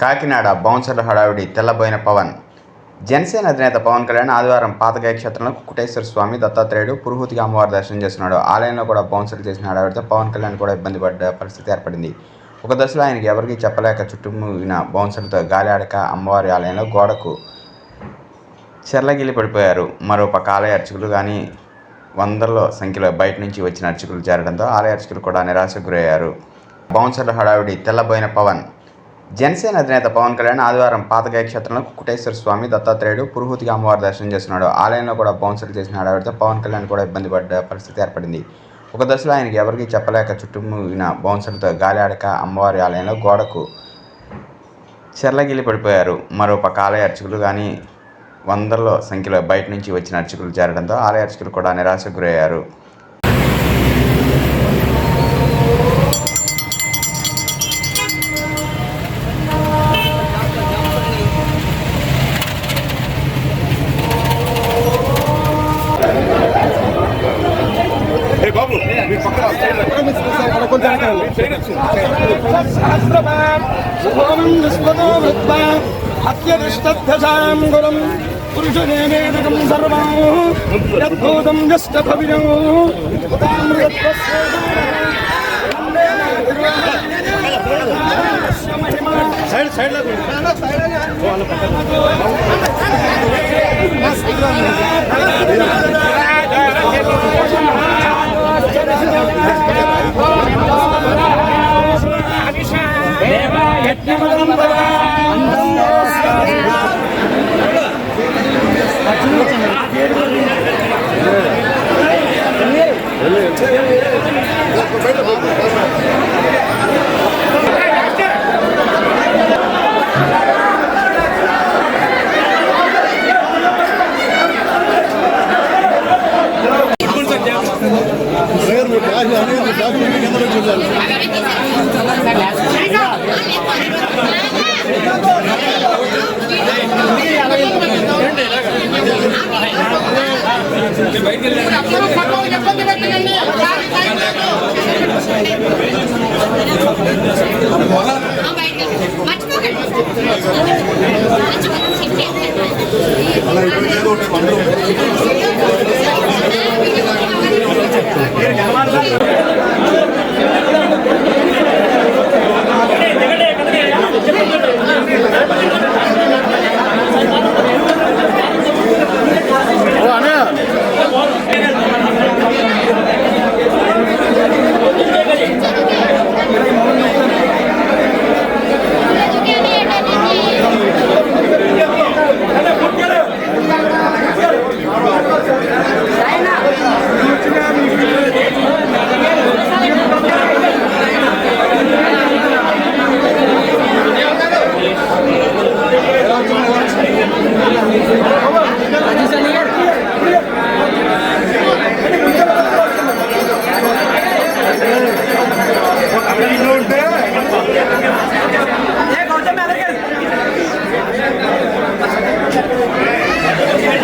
కాకినాడ బౌన్సర్ల హడావిడి తెల్లబోయిన పవన్. జనసేన అధినేత పవన్ కళ్యాణ్ ఆదివారం పాతకాయ క్షేత్రంలో కుకుటేశ్వర స్వామి, దత్తాత్రేయుడు, పురుహూతిగా అమ్మవారి దర్శనం చేస్తున్నాడు. ఆలయంలో కూడా బౌన్సర్లు చేసిన హడావిడితో పవన్ కళ్యాణ్ కూడా ఇబ్బంది పడ్డ పరిస్థితి ఏర్పడింది. ఒక దశలో ఆయనకి ఎవరికీ చెప్పలేక చుట్టుముగిన బౌన్సర్లతో గాలి ఆడక అమ్మవారి ఆలయంలో గోడకు చెర్లగిల్లి పడిపోయారు. మరోపక్క ఆలయ అర్చకులు కానీ వందల సంఖ్యలో బయట నుంచి వచ్చిన అర్చకులు చేరడంతో ఆలయ అర్చకులు కూడా నిరాశకు గురయ్యారు. బౌన్సర్ల హడావిడి తెల్లబోయిన పవన్. జనసేన అధినేత పవన్ కళ్యాణ్ ఆదివారం పాతకాయ క్షేత్రంలో కుకుటేశ్వర స్వామి, దత్తాత్రేయుడు, పురుహూతిగా అమ్మవారి దర్శనం చేస్తున్నాడు. ఆలయంలో కూడా బౌన్సర్లు చేసిన హడావిడితో పవన్ కళ్యాణ్ కూడా ఇబ్బంది పడ్డ పరిస్థితి ఏర్పడింది. ఒక దశలో ఆయనకి ఎవరికీ చెప్పలేక చుట్టుముగిన బౌన్సర్లతో గాలి ఆడక అమ్మవారి ఆలయంలో గోడకు చెర్లగిల్లి పడిపోయారు. మరోపక్క ఆలయ అర్చకులు కానీ వందల సంఖ్యలో బయట నుంచి వచ్చిన అర్చకులు చేరడంతో ఆలయ అర్చకులు కూడా నిరాశకు గురయ్యారు. అత్యధిష్టధ్యసాం గురం పురుషనేమేదకం సర్వం యద్భూతం యష్టభవినో సైడ్ సైడ్